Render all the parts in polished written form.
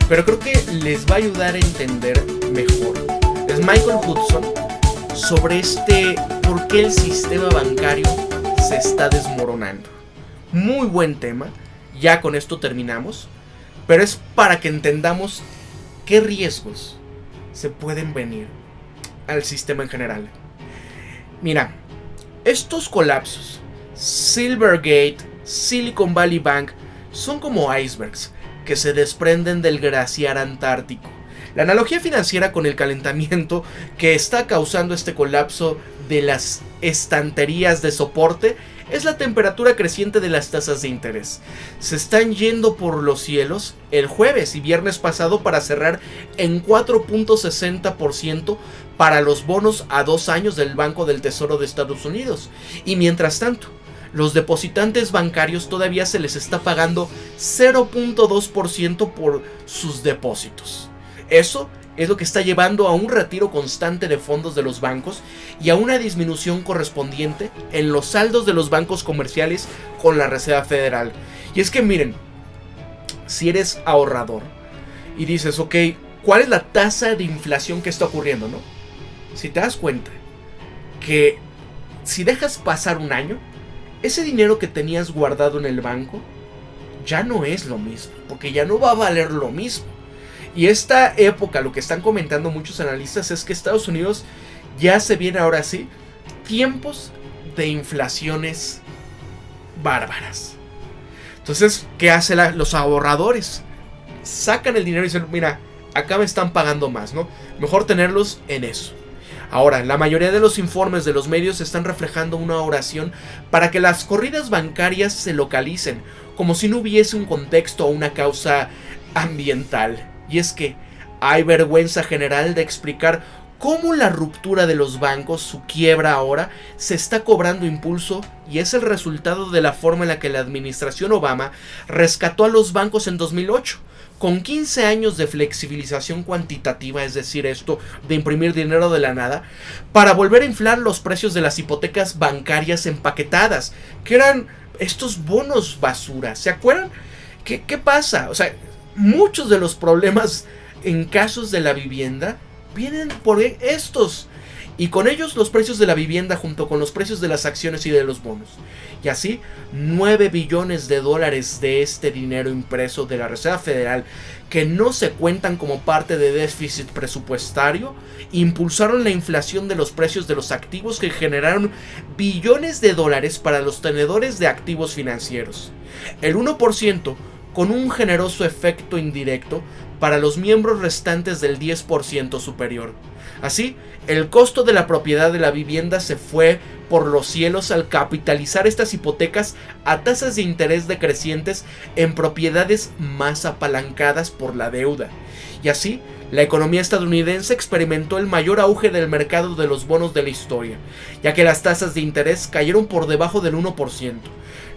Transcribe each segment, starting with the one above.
pero creo que les va a ayudar a entender mejor. Es Michael Hudson sobre por qué el sistema bancario se está desmoronando. Muy buen tema, ya con esto terminamos, pero es para que entendamos qué riesgos se pueden venir al sistema en general. Mira, estos colapsos, Silvergate, Silicon Valley Bank, son como icebergs que se desprenden del glaciar antártico. La analogía financiera con el calentamiento que está causando este colapso de las estanterías de soporte es la temperatura creciente de las tasas de interés. Se están yendo por los cielos el jueves y viernes pasado para cerrar en 4.60% para los bonos a 2 años del Banco del Tesoro de Estados Unidos. Y mientras tanto, los depositantes bancarios todavía se les está pagando 0.2% por sus depósitos. Eso es lo que está llevando a un retiro constante de fondos de los bancos y a una disminución correspondiente en los saldos de los bancos comerciales con la Reserva Federal. Y es que miren, si eres ahorrador y dices, ok, ¿cuál es la tasa de inflación que está ocurriendo, no? Si te das cuenta que si dejas pasar un año, ese dinero que tenías guardado en el banco ya no es lo mismo, porque ya no va a valer lo mismo. Y esta época, lo que están comentando muchos analistas es que Estados Unidos ya se viene ahora sí tiempos de inflaciones bárbaras. Entonces, ¿qué hacen los ahorradores? Sacan el dinero y dicen, mira, acá me están pagando más, ¿no? Mejor tenerlos en eso. Ahora, la mayoría de los informes de los medios están reflejando una oración para que las corridas bancarias se localicen, como si no hubiese un contexto o una causa ambiental. Y es que hay vergüenza general de explicar cómo la ruptura de los bancos, su quiebra ahora, se está cobrando impulso y es el resultado de la forma en la que la administración Obama rescató a los bancos en 2008. Con 15 años de flexibilización cuantitativa, es decir, esto de imprimir dinero de la nada, para volver a inflar los precios de las hipotecas bancarias empaquetadas, que eran estos bonos basura. ¿Se acuerdan? ¿Qué pasa? O sea, muchos de los problemas en casos de la vivienda vienen por estos. Y con ellos los precios de la vivienda junto con los precios de las acciones y de los bonos. Y así, 9 billones de dólares de este dinero impreso de la Reserva Federal que no se cuentan como parte de déficit presupuestario, impulsaron la inflación de los precios de los activos que generaron billones de dólares para los tenedores de activos financieros. El 1% con un generoso efecto indirecto para los miembros restantes del 10% superior. Así, el costo de la propiedad de la vivienda se fue por los cielos al capitalizar estas hipotecas a tasas de interés decrecientes en propiedades más apalancadas por la deuda. Y así, la economía estadounidense experimentó el mayor auge del mercado de los bonos de la historia, ya que las tasas de interés cayeron por debajo del 1%.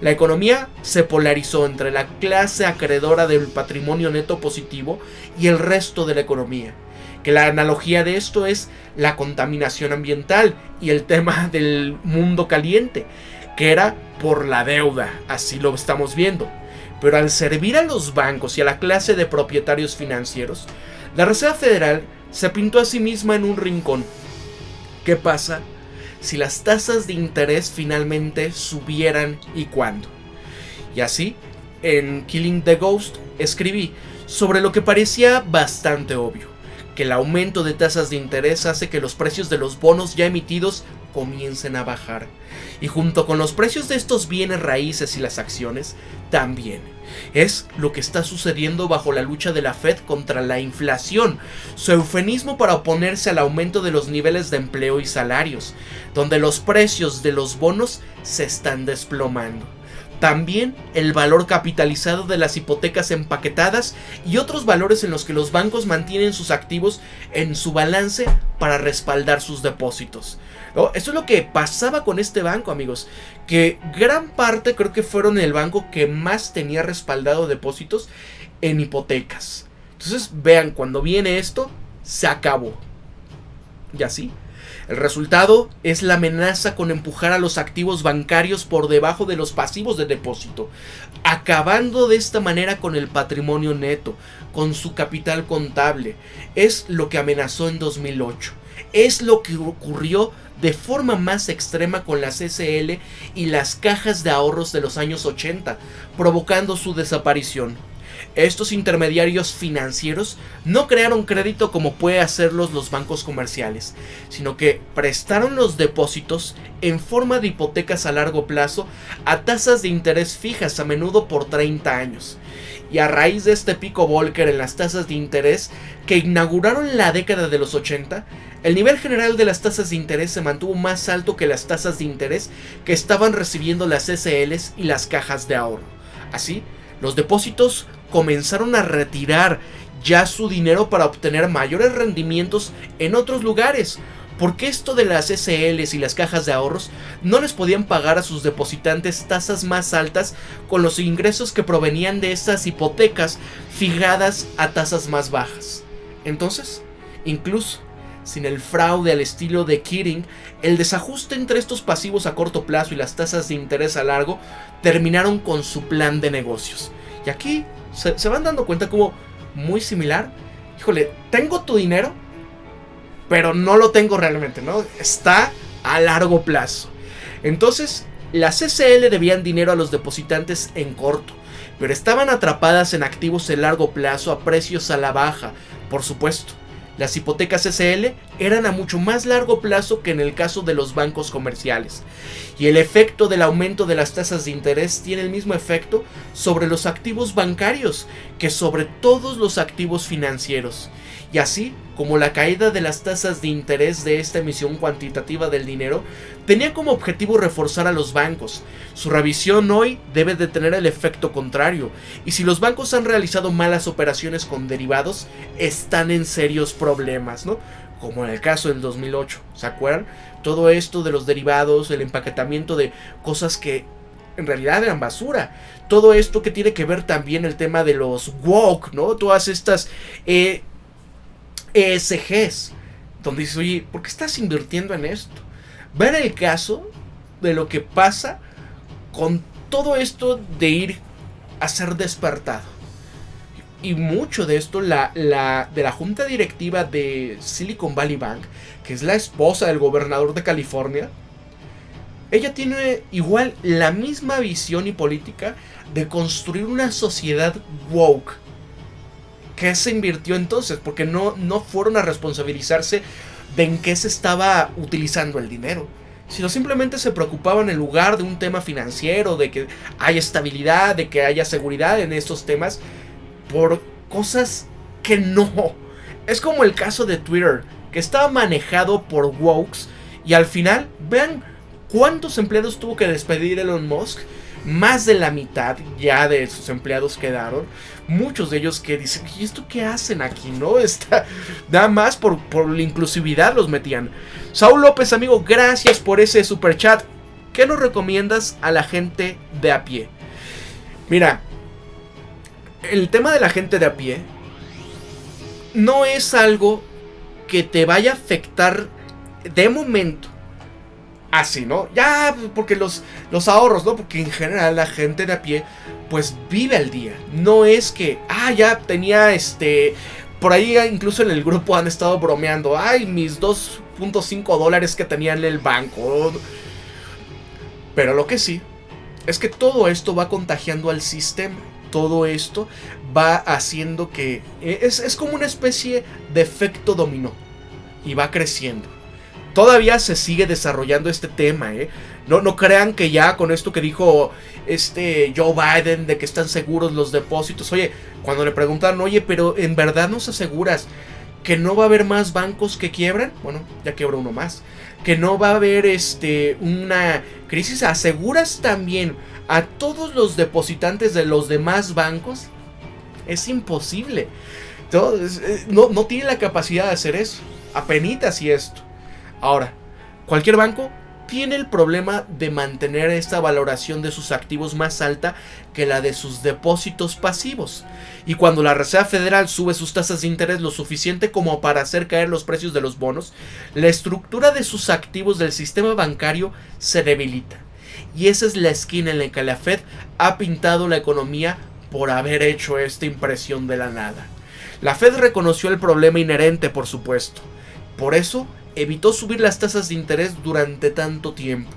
La economía se polarizó entre la clase acreedora del patrimonio neto positivo y el resto de la economía. Que la analogía de esto es la contaminación ambiental y el tema del mundo caliente, que era por la deuda, así lo estamos viendo. Pero al servir a los bancos y a la clase de propietarios financieros, la Reserva Federal se pintó a sí misma en un rincón. ¿Qué pasa si las tasas de interés finalmente subieran y cuándo? Y así, en Killing the Ghost, escribí sobre lo que parecía bastante obvio, que el aumento de tasas de interés hace que los precios de los bonos ya emitidos comiencen a bajar. Y junto con los precios de estos bienes raíces y las acciones, también. Es lo que está sucediendo bajo la lucha de la Fed contra la inflación, su eufemismo para oponerse al aumento de los niveles de empleo y salarios, donde los precios de los bonos se están desplomando. También el valor capitalizado de las hipotecas empaquetadas y otros valores en los que los bancos mantienen sus activos en su balance para respaldar sus depósitos. Esto es lo que pasaba con este banco, amigos, que gran parte creo que fueron el banco que más tenía respaldado depósitos en hipotecas. Entonces vean, cuando viene esto, se acabó. Y así, El resultado es la amenaza con empujar a los activos bancarios por debajo de los pasivos de depósito, acabando de esta manera con el patrimonio neto, con su capital contable. Es lo que amenazó en 2008. Es lo que ocurrió de forma más extrema con las SL y las cajas de ahorros de los años 80, provocando su desaparición. Estos intermediarios financieros no crearon crédito como puede hacerlos los bancos comerciales, sino que prestaron los depósitos en forma de hipotecas a largo plazo a tasas de interés fijas, a menudo por 30 años. Y a raíz de este pico Volcker en las tasas de interés que inauguraron la década de los 80, el nivel general de las tasas de interés se mantuvo más alto que las tasas de interés que estaban recibiendo las SLs y las cajas de ahorro. Así, los depósitos comenzaron a retirar ya su dinero para obtener mayores rendimientos en otros lugares, porque esto de las SLs y las cajas de ahorros no les podían pagar a sus depositantes tasas más altas con los ingresos que provenían de estas hipotecas fijadas a tasas más bajas. Entonces, incluso sin el fraude al estilo de Keating, el desajuste entre estos pasivos a corto plazo y las tasas de interés a largo terminaron con su plan de negocios. Y aquí se van dando cuenta como muy similar. Híjole, tengo tu dinero, pero no lo tengo realmente, ¿no? Está a largo plazo. Entonces, las SL debían dinero a los depositantes en corto, pero estaban atrapadas en activos de largo plazo a precios a la baja, por supuesto. Las hipotecas SL eran a mucho más largo plazo que en el caso de los bancos comerciales. Y el efecto del aumento de las tasas de interés tiene el mismo efecto sobre los activos bancarios que sobre todos los activos financieros. Y así como la caída de las tasas de interés de esta emisión cuantitativa del dinero tenía como objetivo reforzar a los bancos, su revisión hoy debe de tener el efecto contrario, y si los bancos han realizado malas operaciones con derivados, están en serios problemas, ¿no? Como en el caso del 2008, ¿se acuerdan? Todo esto de los derivados, el empaquetamiento de cosas que en realidad eran basura. Todo esto que tiene que ver también el tema de los woke, ¿no? Todas estas ESGs, donde dices, oye, ¿por qué estás invirtiendo en esto? Ver el caso de lo que pasa con todo esto de ir a ser despertado. Y mucho de esto, de la junta directiva de Silicon Valley Bank, que es la esposa del gobernador de California, ella tiene igual la misma visión y política de construir una sociedad woke. ¿Qué se invirtió entonces? Porque no fueron a responsabilizarse de en qué se estaba utilizando el dinero, sino simplemente se preocupaban en lugar de un tema financiero, de que haya estabilidad, de que haya seguridad en estos temas, por cosas que no. Es como el caso de Twitter, que estaba manejado por wokes, y al final, vean cuántos empleados tuvo que despedir Elon Musk. Más de la mitad ya de sus empleados quedaron. Muchos de ellos que dicen, ¿y esto qué hacen aquí? ¿No? Nada más por la inclusividad los metían. Saúl López, amigo, gracias por ese super chat. ¿Qué nos recomiendas a la gente de a pie? Mira, el tema de la gente de a pie no es algo que te vaya a afectar de momento. Así, ¿no? Ya, porque los ahorros, ¿no? Porque en general la gente de a pie, pues vive al día. No es que, ya tenía por ahí incluso en el grupo han estado bromeando. Mis $2.5 que tenía en el banco. Pero lo que sí, es que todo esto va contagiando al sistema. Todo esto va haciendo que, es como una especie de efecto dominó. Y va creciendo. Todavía se sigue desarrollando este tema, ¿eh? No crean que ya con esto que dijo Joe Biden de que están seguros los depósitos. Oye, cuando le preguntaron, oye, pero ¿en verdad nos aseguras que no va a haber más bancos que quiebran? Bueno, ya quebró uno más. Que no va a haber una crisis. ¿Aseguras también a todos los depositantes de los demás bancos? Es imposible. Entonces, no tiene la capacidad de hacer eso. Apenitas y esto. Ahora, cualquier banco tiene el problema de mantener esta valoración de sus activos más alta que la de sus depósitos pasivos. Y cuando la Reserva Federal sube sus tasas de interés lo suficiente como para hacer caer los precios de los bonos, la estructura de sus activos del sistema bancario se debilita. Y esa es la esquina en la que la Fed ha pintado la economía por haber hecho esta impresión de la nada. La Fed reconoció el problema inherente, por supuesto. Por eso evitó subir las tasas de interés durante tanto tiempo,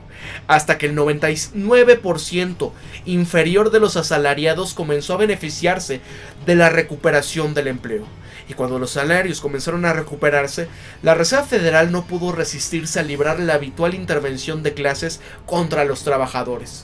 hasta que el 99% inferior de los asalariados comenzó a beneficiarse de la recuperación del empleo. Y cuando los salarios comenzaron a recuperarse, la Reserva Federal no pudo resistirse a librar la habitual intervención de clases contra los trabajadores.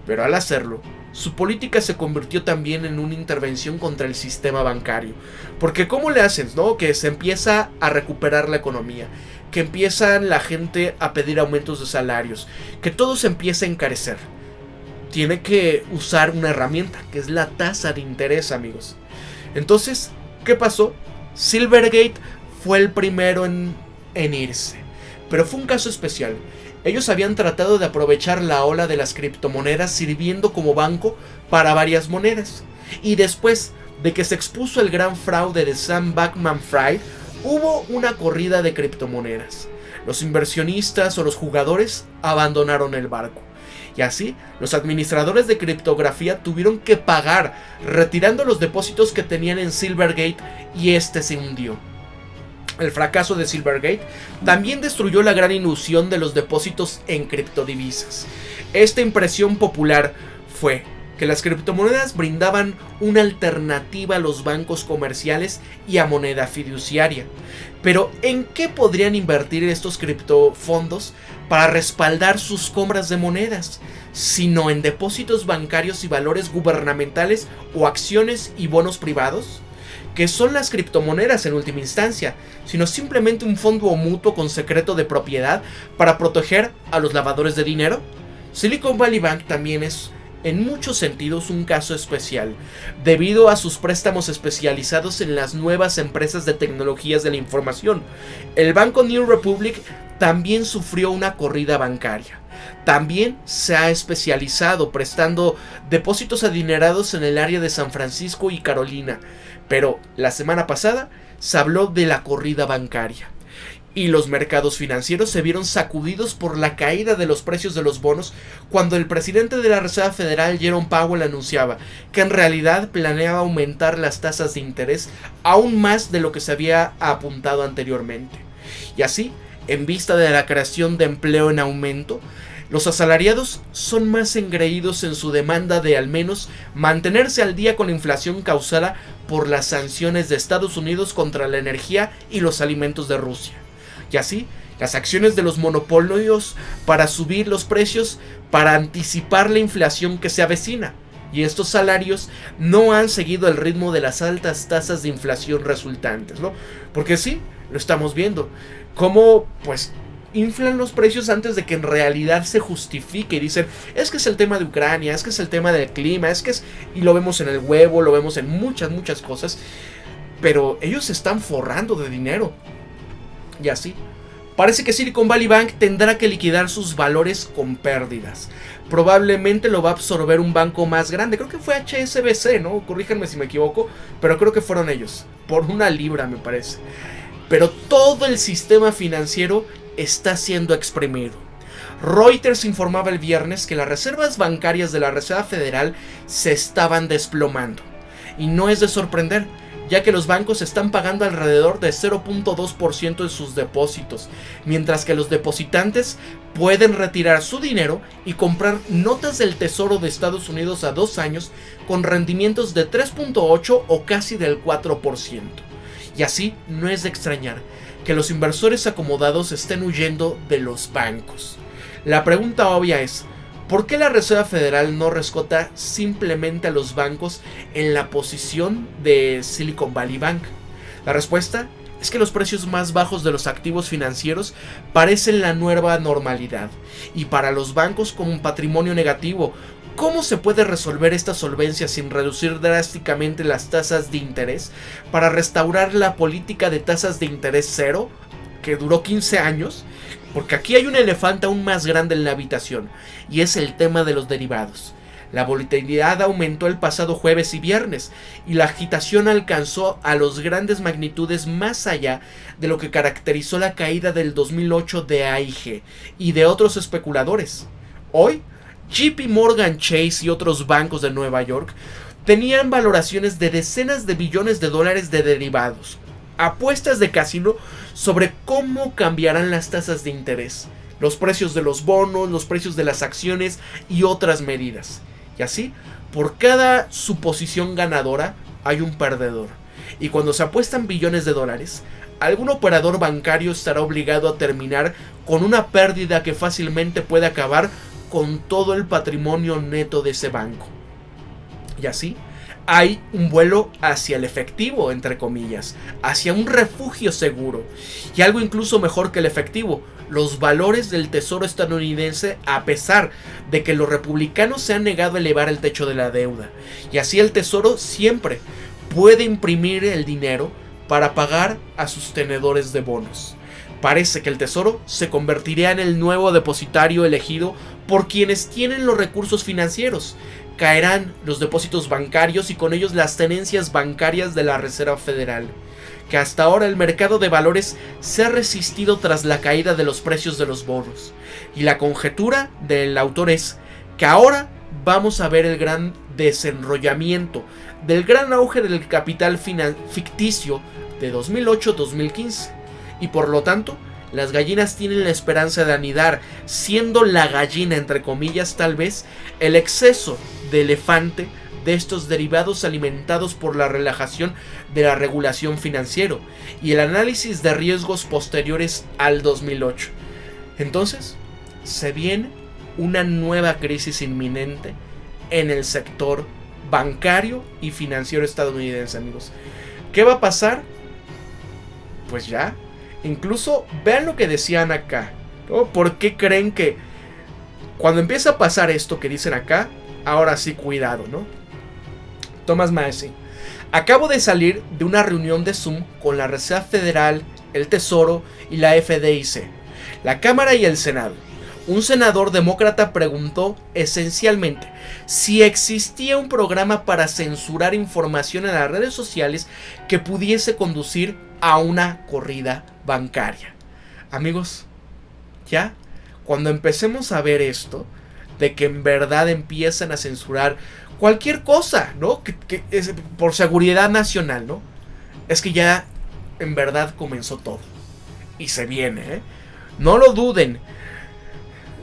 Pero al hacerlo, su política se convirtió también en una intervención contra el sistema bancario. Porque ¿cómo le hacen, no? Que se empieza a recuperar la economía, que empieza la gente a pedir aumentos de salarios, que todo se empieza a encarecer. Tiene que usar una herramienta, que es la tasa de interés, amigos. Entonces, ¿qué pasó? Silvergate fue el primero en irse. Pero fue un caso especial. Ellos habían tratado de aprovechar la ola de las criptomonedas sirviendo como banco para varias monedas. Y después de que se expuso el gran fraude de Sam Bankman-Fried, hubo una corrida de criptomonedas. Los inversionistas o los jugadores abandonaron el barco. Y así, los administradores de criptografía tuvieron que pagar, retirando los depósitos que tenían en Silvergate, y este se hundió. El fracaso de Silvergate también destruyó la gran ilusión de los depósitos en criptodivisas. Esta impresión popular fue que las criptomonedas brindaban una alternativa a los bancos comerciales y a moneda fiduciaria. Pero ¿en qué podrían invertir estos criptofondos para respaldar sus compras de monedas? Sino en depósitos bancarios y valores gubernamentales o acciones y bonos privados, que son las criptomonedas en última instancia, sino simplemente un fondo mutuo con secreto de propiedad para proteger a los lavadores de dinero. Silicon Valley Bank también es en muchos sentidos un caso especial, debido a sus préstamos especializados en las nuevas empresas de tecnologías de la información. El banco New Republic también sufrió una corrida bancaria. También se ha especializado prestando depósitos adinerados en el área de San Francisco y Carolina, pero la semana pasada se habló de la corrida bancaria. Y los mercados financieros se vieron sacudidos por la caída de los precios de los bonos cuando el presidente de la Reserva Federal, Jerome Powell, anunciaba que en realidad planeaba aumentar las tasas de interés aún más de lo que se había apuntado anteriormente. Y así, en vista de la creación de empleo en aumento, los asalariados son más engreídos en su demanda de al menos mantenerse al día con la inflación causada por las sanciones de Estados Unidos contra la energía y los alimentos de Rusia. Y así, las acciones de los monopolios para subir los precios para anticipar la inflación que se avecina. Y estos salarios no han seguido el ritmo de las altas tasas de inflación resultantes, ¿no? Porque sí, lo estamos viendo. Cómo, pues, inflan los precios antes de que en realidad se justifique. Y dicen, es que es el tema de Ucrania, es que es el tema del clima, es que es... Y lo vemos en el huevo, lo vemos en muchas cosas. Pero ellos se están forrando de dinero. Y así, parece que Silicon Valley Bank tendrá que liquidar sus valores con pérdidas. Probablemente lo va a absorber un banco más grande. Creo que fue HSBC, ¿no? Corríjanme si me equivoco, pero creo que fueron ellos. Por una libra, me parece. Pero todo el sistema financiero está siendo exprimido. Reuters informaba el viernes que las reservas bancarias de la Reserva Federal se estaban desplomando. Y no es de sorprender, ya que los bancos están pagando alrededor de 0.2% de sus depósitos, mientras que los depositantes pueden retirar su dinero y comprar notas del Tesoro de Estados Unidos a 2 años con rendimientos de 3.8 o casi del 4%. Y así no es de extrañar que los inversores acomodados estén huyendo de los bancos. La pregunta obvia es, ¿por qué la Reserva Federal no rescata simplemente a los bancos en la posición de Silicon Valley Bank? La respuesta es que los precios más bajos de los activos financieros parecen la nueva normalidad. Y para los bancos con un patrimonio negativo, ¿cómo se puede resolver esta solvencia sin reducir drásticamente las tasas de interés para restaurar la política de tasas de interés cero, que duró 15 años? Porque aquí hay un elefante aún más grande en la habitación, y es el tema de los derivados. La volatilidad aumentó el pasado jueves y viernes, y la agitación alcanzó a las grandes magnitudes más allá de lo que caracterizó la caída del 2008 de AIG y de otros especuladores. Hoy, JP Morgan Chase y otros bancos de Nueva York tenían valoraciones de decenas de billones de dólares de derivados, apuestas de casino sobre cómo cambiarán las tasas de interés, los precios de los bonos, los precios de las acciones y otras medidas. Y así, por cada suposición ganadora hay un perdedor. Y cuando se apuestan billones de dólares, algún operador bancario estará obligado a terminar con una pérdida que fácilmente puede acabar con todo el patrimonio neto de ese banco. Y así, hay un vuelo hacia el efectivo, entre comillas, hacia un refugio seguro. Y algo incluso mejor que el efectivo, los valores del tesoro estadounidense, a pesar de que los republicanos se han negado a elevar el techo de la deuda. Y así el tesoro siempre puede imprimir el dinero para pagar a sus tenedores de bonos. Parece que el tesoro se convertirá en el nuevo depositario elegido por quienes tienen los recursos financieros. Caerán los depósitos bancarios y con ellos las tenencias bancarias de la Reserva Federal, que hasta ahora el mercado de valores se ha resistido tras la caída de los precios de los bonos. Y la conjetura del autor es que ahora vamos a ver el gran desenrollamiento del gran auge del capital ficticio de 2008-2015. Y por lo tanto, las gallinas tienen la esperanza de anidar, siendo la gallina, entre comillas, tal vez, el exceso de elefante de estos derivados alimentados por la relajación de la regulación financiera y el análisis de riesgos posteriores al 2008. Entonces, se viene una nueva crisis inminente en el sector bancario y financiero estadounidense, amigos. ¿Qué va a pasar? Pues ya. Incluso vean lo que decían acá, ¿no? ¿Por qué creen que cuando empieza a pasar esto que dicen acá, ahora sí cuidado, ¿no? Thomas Massie: acabo de salir de una reunión de Zoom con la Reserva Federal, el Tesoro y la FDIC, la Cámara y el Senado. Un senador demócrata preguntó esencialmente si existía un programa para censurar información en las redes sociales que pudiese conducir a una corrida bancaria. Amigos, ya cuando empecemos a ver esto, de que en verdad empiezan a censurar cualquier cosa, ¿no? Que es por seguridad nacional, ¿no? Es que ya en verdad comenzó todo. Y se viene, ¿eh? No lo duden.